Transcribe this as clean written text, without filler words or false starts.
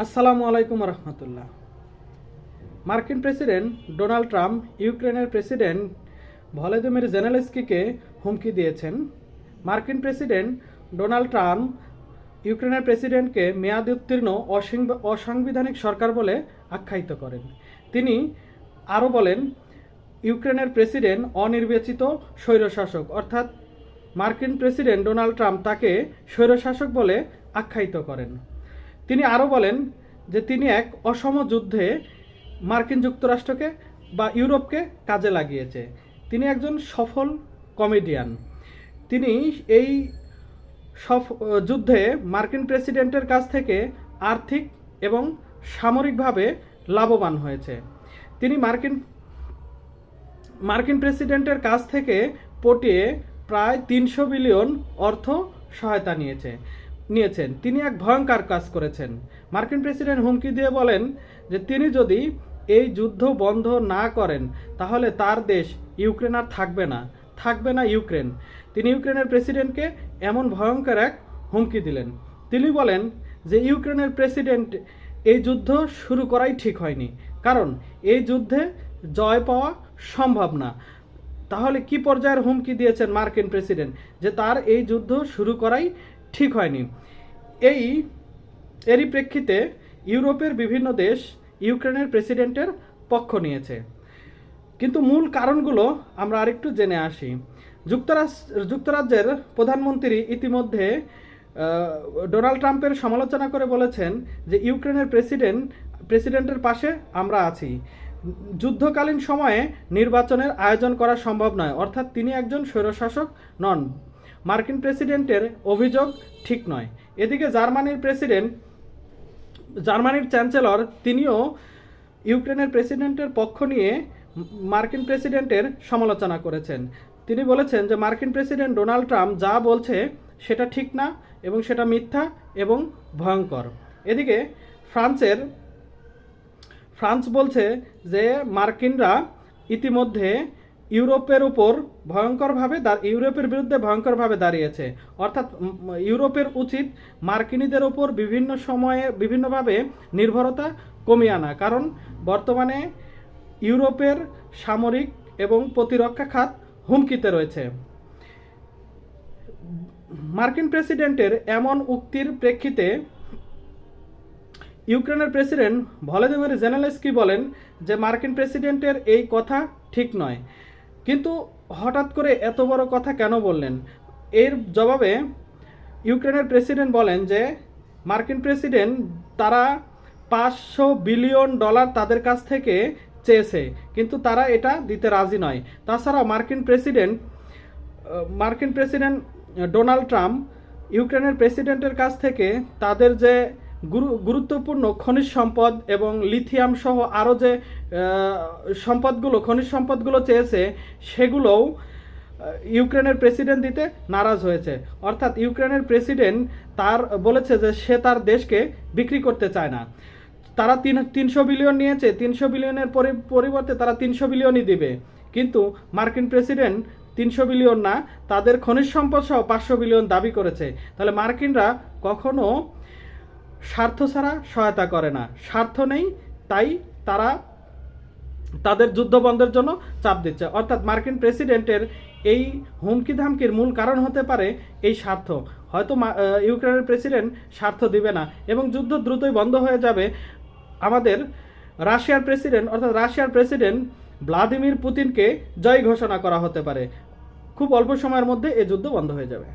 আসসালামু আলাইকুম রহমতুল্লাহ। মার্কিন প্রেসিডেন্ট ডোনাল্ড ট্রাম্প ইউক্রেনের প্রেসিডেন্ট ভলোদিমির জেলেনস্কিকে হুমকি দিয়েছেন। মার্কিন প্রেসিডেন্ট ডোনাল্ড ট্রাম্প ইউক্রেনের প্রেসিডেন্টকে মেয়াদ উত্তীর্ণ অসাংবিধানিক সরকার বলে আখ্যায়িত করেন। তিনি আরও বলেন, ইউক্রেনের প্রেসিডেন্ট অনির্বাচিত স্বৈরশাসক, অর্থাৎ মার্কিন প্রেসিডেন্ট ডোনাল্ড ট্রাম্প তাকে স্বৈরশাসক বলে আখ্যায়িত করেন। তিনি আরও বলেন যে তিনি এক অসম যুদ্ধে মার্কিন যুক্তরাষ্ট্রকে বা ইউরোপকে কাজে লাগিয়েছে। তিনি একজন সফল কমেডিয়ান। তিনি এই যুদ্ধে মার্কিন প্রেসিডেন্টের কাছ থেকে আর্থিক এবং সামরিকভাবে লাভবান হয়েছে। তিনি মার্কিন প্রেসিডেন্টের কাছ থেকে পটিয়ে প্রায় 300 বিলিয়ন অর্থ সহায়তা নিয়েছেন। তিনি এক ভয়ঙ্কর কাজ করেছেন। মার্কিন প্রেসিডেন্ট হুমকি দিয়ে বলেন যে তিনি যদি এই যুদ্ধ বন্ধ না করেন তাহলে তার দেশ ইউক্রেন আর থাকবে না ইউক্রেন। তিনি ইউক্রেনের প্রেসিডেন্টকে এমন ভয়ঙ্কর এক হুমকি দিলেন। তিনি বলেন যে ইউক্রেনের প্রেসিডেন্ট এই যুদ্ধ শুরু করাই ঠিক হয়নি, কারণ এই যুদ্ধে জয় পাওয়া সম্ভব না। তাহলে কি পর্যায়ের হুমকি দিয়েছেন মার্কিন প্রেসিডেন্ট, যে তার এই যুদ্ধ শুরু করাই ঠিক হয়নি। এরই প্রেক্ষিতে ইউরোপের বিভিন্ন দেশ ইউক্রেনের প্রেসিডেন্টের পক্ষ নিয়েছে। কিন্তু মূল কারণগুলো আমরা আরেকটু জেনে আসি। যুক্তরাজ্যের প্রধানমন্ত্রী ইতিমধ্যে ডোনাল্ড ট্রাম্পের সমালোচনা করে বলেছেন যে ইউক্রেনের প্রেসিডেন্টের পাশে আমরা আছি। যুদ্ধকালীন সময়ে নির্বাচনের আয়োজন করা সম্ভব নয়, অর্থাৎ তিনি একজন স্বৈরশাসক নন। মার্কিন প্রেসিডেন্টের অভিযোগ ঠিক নয়। এদিকে জার্মানির চ্যান্সেলর তিনিও ইউক্রেনের প্রেসিডেন্টের পক্ষ নিয়ে মার্কিন প্রেসিডেন্টের সমালোচনা করেছেন। তিনি বলেছেন যে মার্কিন প্রেসিডেন্ট ডোনাল্ড ট্রাম্প যা বলছে সেটা ঠিক না এবং সেটা মিথ্যা এবং ভয়ঙ্কর। এদিকে ফ্রান্স বলছে যে মার্কিনরা ইতিমধ্যে ইউরোপের বিরুদ্ধে ভয়ঙ্করভাবে দাঁড়িয়েছে, অর্থাৎ ইউরোপের উচিত মার্কিনীদের ওপর বিভিন্ন সময়ে বিভিন্নভাবে নির্ভরতা কমিয়ে আনা, কারণ বর্তমানে ইউরোপের সামরিক এবং প্রতিরক্ষা খাত হুমকিতে রয়েছে। মার্কিন প্রেসিডেন্টের এমন উক্তির প্রেক্ষিতে ইউক্রেনের প্রেসিডেন্ট ভলোদিমির জেলেনস্কি বলেন যে মার্কিন প্রেসিডেন্টের এই কথা ঠিক নয়, কিন্তু হঠাৎ করে এত বড় কথা কেন বললেন? এর জবাবে ইউক্রেনের প্রেসিডেন্ট বলেন যে মার্কিন প্রেসিডেন্ট তারা $500 বিলিয়ন তাদের কাছ থেকে চেয়েছে, কিন্তু তারা এটা দিতে রাজি নয়। তাছাড়া মার্কিন প্রেসিডেন্ট ডোনাল্ড ট্রাম্প ইউক্রেনের প্রেসিডেন্টের কাছ থেকে তাদের যে গুরুত্বপূর্ণ খনিজ সম্পদ এবং লিথিয়াম সহ আরও যে খনিজ সম্পদগুলো চেয়েছে সেগুলোও ইউক্রেনের প্রেসিডেন্ট দিতে নারাজ হয়েছে। অর্থাৎ ইউক্রেনের প্রেসিডেন্ট বলেছে যে সে তার দেশকে বিক্রি করতে চায় না। তারা 300 বিলিয়ন নিয়েছে, 300 বিলিয়নের পরিবর্তে তারা 300 বিলিয়নই দিবে, কিন্তু মার্কিন প্রেসিডেন্ট 300 বিলিয়ন না, তাদের খনিজ সম্পদ সহ 500 বিলিয়ন দাবি করেছে। তাহলে মার্কিনরা কখনো স্বার্থ ছাড়া সহায়তা করে না। স্বার্থ নেই, তাই তারা তাদের যুদ্ধ বন্ধের জন্য চাপ দিচ্ছে। অর্থাৎ মার্কিন প্রেসিডেন্টের এই হুমকি ধামকির মূল কারণ হতে পারে এই স্বার্থ। হয়তো ইউক্রেনের প্রেসিডেন্ট স্বার্থ দিবে না এবং যুদ্ধ দ্রুতই বন্ধ হয়ে যাবে। আমাদের রাশিয়ার প্রেসিডেন্ট ভ্লাদিমির পুতিনকে জয় ঘোষণা করা হতে পারে। খুব অল্প সময়ের মধ্যে এই যুদ্ধ বন্ধ হয়ে যাবে।